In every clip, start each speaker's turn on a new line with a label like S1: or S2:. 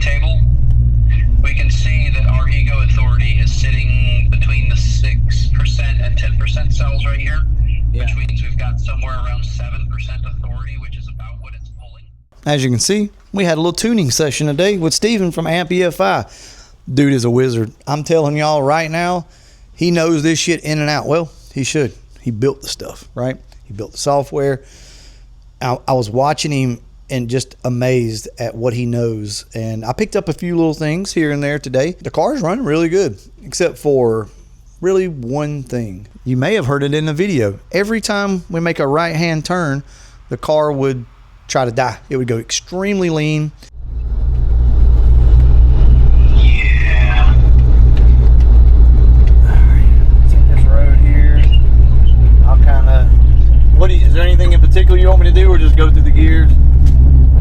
S1: table, we can see that our ego authority is sitting between the 6% and 10% cells right here, which means we've got somewhere around 7% authority, which is about what it's pulling.
S2: As you can see, we had a little tuning session today with Steven from Amp EFI. Dude is a wizard. I'm telling y'all right now, he knows this shit in and out. Well, he should. He built the stuff, right? He built the software. I was watching him and just amazed at what he knows. And I picked up a few little things here and there today. The car's running really good, except for really one thing. You may have heard it in the video. Every time we make a right-hand turn, the car would try to die. It would go extremely lean.
S1: Yeah.
S2: All right, take this road here. I'll kind of, is there anything in particular you want me to do, or just go through the gears?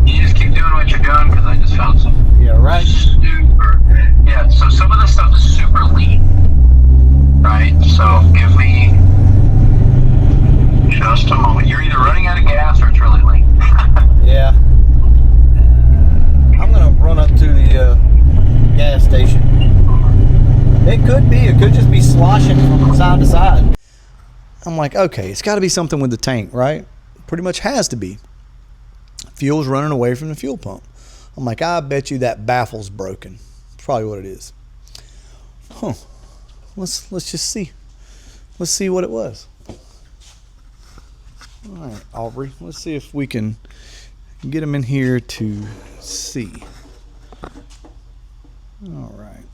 S1: You just keep doing what you're doing, because I just found some.
S2: Yeah, right.
S1: Super. Yeah, so some of this stuff is super lean. Right? So give me just a moment. You're either running out of gas or it's really lean.
S2: Yeah. I'm going to run up to the gas station. It could just be sloshing from side to side. I'm like, okay, it's got to be something with the tank, right? Pretty much has to be. Fuel's running away from the fuel pump. I'm like, I bet you that baffle's broken. That's probably what it is. Huh. Let's just see. Let's see what it was. All right, Aubrey. Let's see if we can get him in here to see. All right.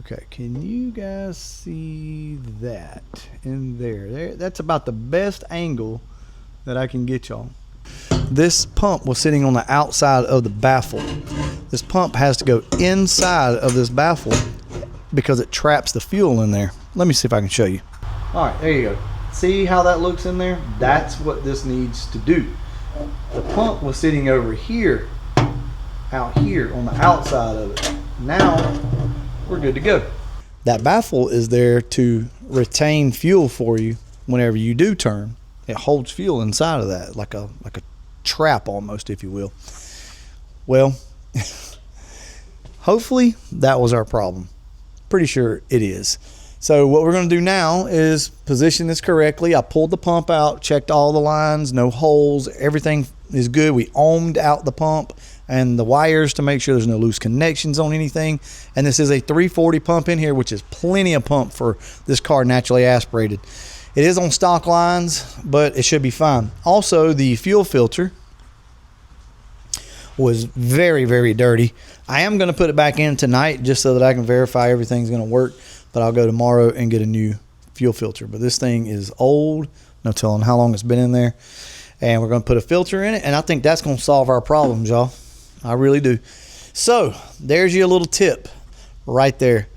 S2: Okay, can you guys see that in there? That's about the best angle that I can get y'all. This pump was sitting on the outside of the baffle. This pump has to go inside of this baffle because it traps the fuel in there. Let me see if I can show you. All right, there you go. See how that looks in there? That's what this needs to do. The pump was sitting over here, out here on the outside of it. Now we're good to go. That baffle is there to retain fuel for you whenever you do turn. It holds fuel inside of that, like a trap almost, if you will. Well, hopefully that was our problem. Pretty sure it is. So what we're going to do now is position this correctly. I pulled the pump out, checked all the lines, no holes, everything is good. We ohmed out the pump and the wires to make sure there's no loose connections on anything. And this is a 340 pump in here, which is plenty of pump for this car naturally aspirated. It is on stock lines, but it should be fine. Also, the fuel filter was very, very dirty. I am going to put it back in tonight just so that I can verify everything's going to work, but I'll go tomorrow and get a new fuel filter. But this thing is old, no telling how long it's been in there, and we're going to put a filter in it, and I think that's going to solve our problems, y'all. I really do. So there's your little tip right there.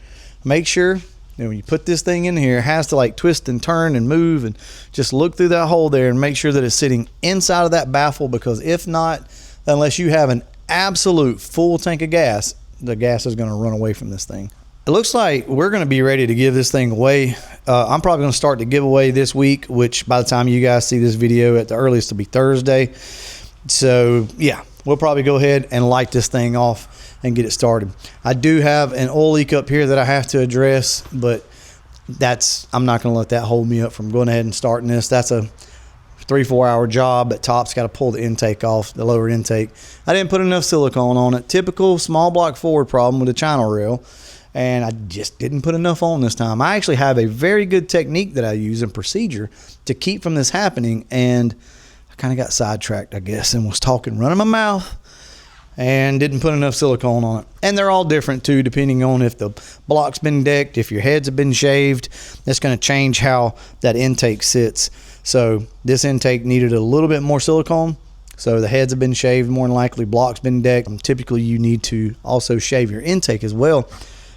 S2: Make sure when you put this thing in here, it has to like twist and turn and move, and just look through that hole there and make sure that it's sitting inside of that baffle, because if not, unless you have an absolute full tank of gas, the gas is going to run away from this thing. It looks like we're going to be ready to give this thing away. I'm probably going to start the giveaway this week, which by the time you guys see this video at the earliest will be Thursday. So yeah, we'll probably go ahead and light this thing off and get it started. I do have an oil leak up here that I have to address, but I'm not going to let that hold me up from going ahead and starting this. That's a 3-4 hour job. That top's got to pull the intake off, the lower intake. I didn't put enough silicone on it. Typical small block Ford problem with a channel rail, and I just didn't put enough on this time. I actually have a very good technique that I use and procedure to keep from this happening, and I kind of got sidetracked, I guess, and was running my mouth, and didn't put enough silicone on it. And they're all different too, depending on if the block's been decked, if your heads have been shaved. That's going to change how that intake sits. So this intake needed a little bit more silicone, so the heads have been shaved, more than likely block's been decked. Typically you need to also shave your intake as well,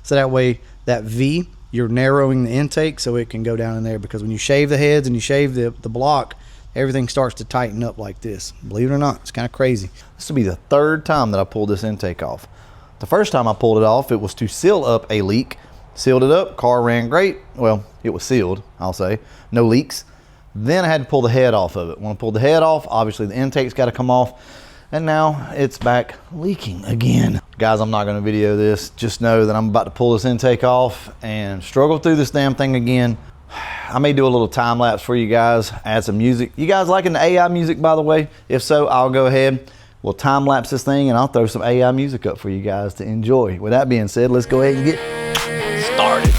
S2: so that way that V, you're narrowing the intake so it can go down in there, because when you shave the heads and you shave the block, everything starts to tighten up like this. Believe it or not, it's kind of crazy. This will be the third time that I pulled this intake off. The first time I pulled it off, it was to seal up a leak. Sealed it up, car ran great. Well, it was sealed, I'll say, no leaks. Then I had to pull the head off of it. When I pulled the head off, obviously the intake's got to come off. and now it's back leaking again. Guys, I'm not going to video this. Just know that I'm about to pull this intake off and struggle through this damn thing again. I may do a little time lapse for you guys, add some music. You guys liking the AI music, by the way? If so, I'll go ahead. We'll time lapse this thing and I'll throw some AI music up for you guys to enjoy. With that being said, let's go ahead and get started.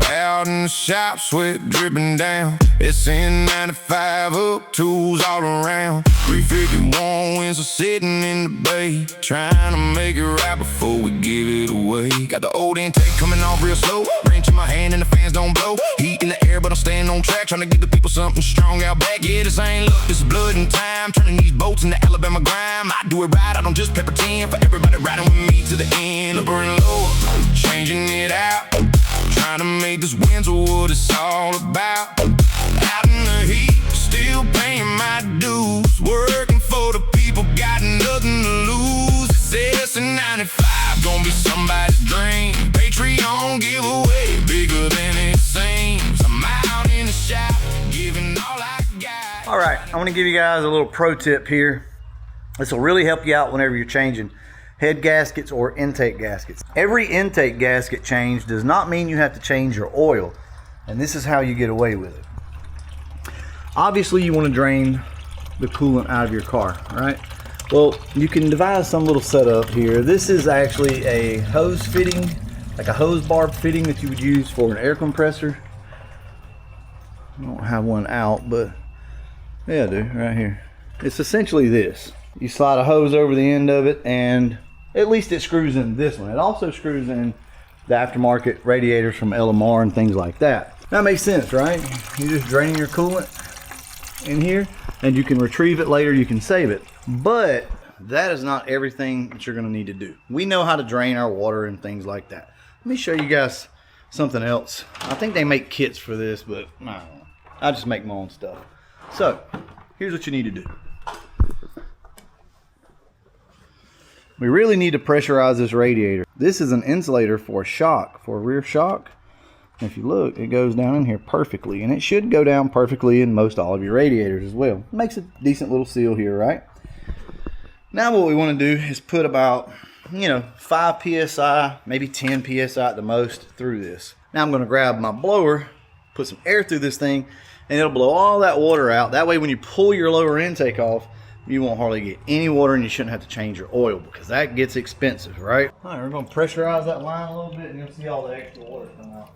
S3: Out in the shop, sweat dripping down. It's in 95 up, tools all around. 351 winds are sitting in the bay, trying to make it right before we give it away. Got the old intake coming off real slow, wrench in my hand and the fans don't blow. Heat in the air, but I'm staying on track, trying to give the people something strong out back. Yeah, this ain't luck, this is blood and time, turning these boats into Alabama grime. I do it right, I don't just play pretend, for everybody riding with me to the end. Upper and lower, changing it out, trying to make this winter what it's all about. Out in the heat, still paying my dues, working for the people, got nothing to lose. It's S95, gonna be somebody's dream. Patreon giveaway, bigger than it seems. I'm out in the shop, giving all I got.
S2: All right, I want to give you guys a little pro tip here. This will really help you out whenever you're changing head gaskets or intake gaskets. Every intake gasket change does not mean you have to change your oil, and this is how you get away with it. Obviously, you want to drain the coolant out of your car, right? Well, you can devise some little setup here. This is actually a hose fitting, like a hose barb fitting that you would use for an air compressor. I don't have one out, but yeah, I do, right here. It's essentially this. You slide a hose over the end of it, and at least it screws in this one. It also screws in the aftermarket radiators from LMR and things like that. That makes sense, right? You're just draining your coolant in here, and you can retrieve it later, you can save it. But that is not everything that you're gonna need to do. We know how to drain our water and things like that. Let me show you guys something else. I think they make kits for this, but I don't know. I just make my own stuff. So, here's what you need to do. We really need to pressurize this radiator. This is an insulator for a shock, for a rear shock. If you look, it goes down in here perfectly, and it should go down perfectly in most all of your radiators as well. It makes a decent little seal here, right? Now what we want to do is put about, 5 psi, maybe 10 psi at the most through this. Now I'm going to grab my blower, put some air through this thing, and it'll blow all that water out. That way when you pull your lower intake off, you won't hardly get any water, and you shouldn't have to change your oil because that gets expensive, right? All right, we're going to pressurize that line a little bit, and you'll see all the extra water come out.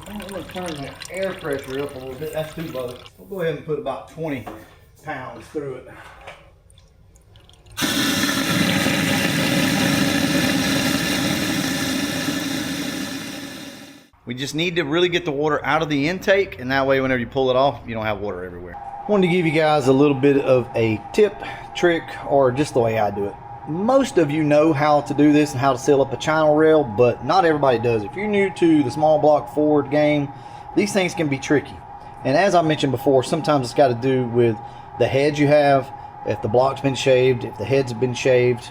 S2: I'm going to turn the air pressure up a little bit. That's too low. We'll go ahead and put about 20 pounds through it. We just need to really get the water out of the intake, and that way whenever you pull it off, you don't have water everywhere. I wanted to give you guys a little bit of a tip, trick, or just the way I do it. Most of you know how to do this and how to seal up a channel rail, but not everybody does. If you're new to the small block Ford game, these things can be tricky. And as I mentioned before, sometimes it's got to do with the heads you have, if the block's been shaved, if the heads have been shaved,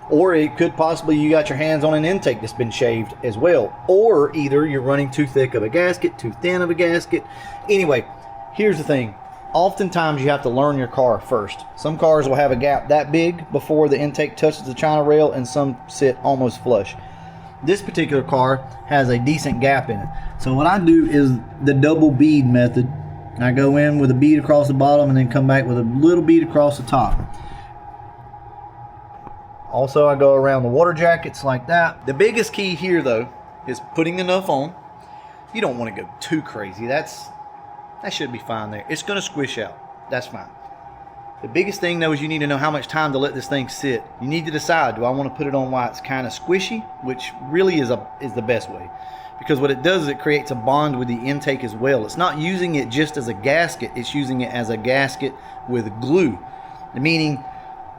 S2: or it could possibly you got your hands on an intake that's been shaved as well, or either you're running too thick of a gasket, too thin of a gasket. Anyway, here's the thing. Oftentimes you have to learn your car first. Some cars will have a gap that big before the intake touches the channel rail, and some sit almost flush. This particular car has a decent gap in it. So what I do is the double bead method. I go in with a bead across the bottom and then come back with a little bead across the top. Also, I go around the water jackets like that. The biggest key here though is putting enough on. You don't want to go too crazy. That should be fine there. It's going to squish out. That's fine. The biggest thing though is you need to know how much time to let this thing sit. You need to decide, do I want to put it on while it's kind of squishy, which really is the best way. Because what it does is it creates a bond with the intake as well. It's not using it just as a gasket, it's using it as a gasket with glue. Meaning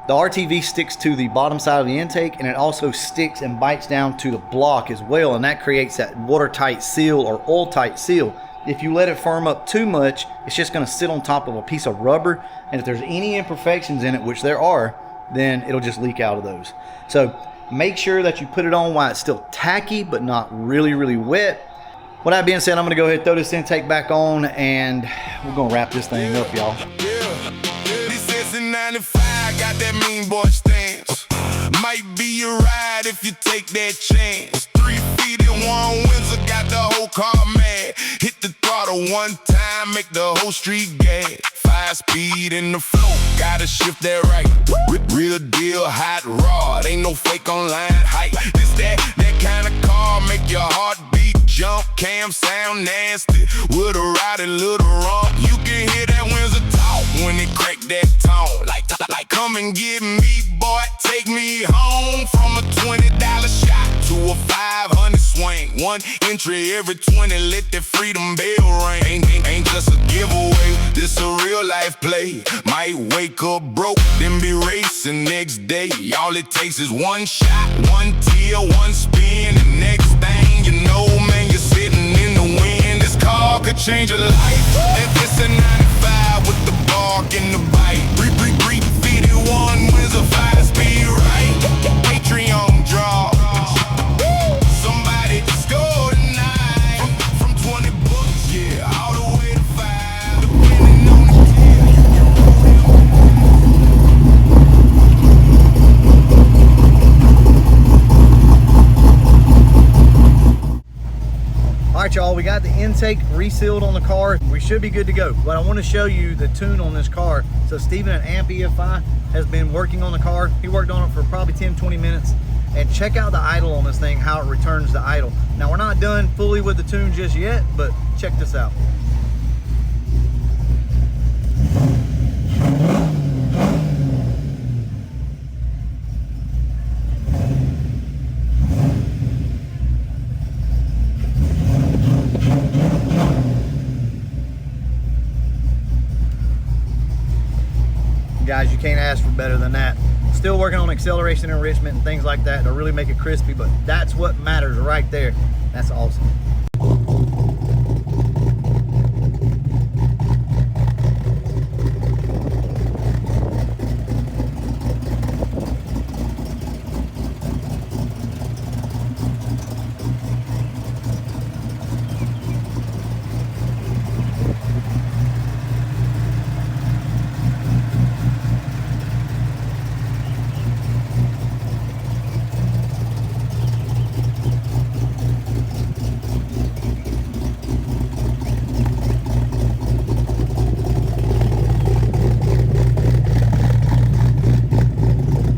S2: the RTV sticks to the bottom side of the intake, and it also sticks and bites down to the block as well, and that creates that watertight seal or oil-tight seal. If you let it firm up too much, it's just going to sit on top of a piece of rubber, and if there's any imperfections in it, which there are, then it'll just leak out of those. So make sure that you put it on while it's still tacky but not really, really wet. With that being said, I'm gonna go ahead and throw this intake back on and we're gonna wrap this thing up, y'all.
S3: This is in 95, got that mean boy stance. Might be a ride if you take that chance. 3 feet in one Windsor, got the whole car mad. Hit the throttle one time, make the whole street gag. 5 speed in the flow, gotta shift that right. Real deal, hot rod, ain't no fake online hype. This that kind of car, make your heart beat jump. Cam sound nasty, with a rowdy little rump. You can hear that Windsor talk when it crack that tone. Like come and get me, boy, take me home. From a $20 shot to a 500 swing. 1 entry every 20, let that freedom bell ring. Ain't just a giveaway, this a real life play. Might wake up broke, then be racing next day. All it takes is 1 shot, 1 tear, 1 spin. The next thing you know, man, you're sitting in the wind. This car could change your life. It's a 95 with the bark and the bite. 351 Windsor 5-speed right. Patreon draw. Somebody score tonight. From 20 bucks, yeah, all the way to 5. Depending on the
S2: All right, y'all, we got the intake resealed on the car. We should be good to go, but I want to show you the tune on this car. So Steven at Amp EFI has been working on the car. He worked on it for probably 10-20 minutes. And check out the idle on this thing, how it returns the idle. Now, we're not done fully with the tune just yet, but check this out. Guys, you can't ask for better than that. Still working on acceleration enrichment and things like that to really make it crispy, but that's what matters right there. That's awesome.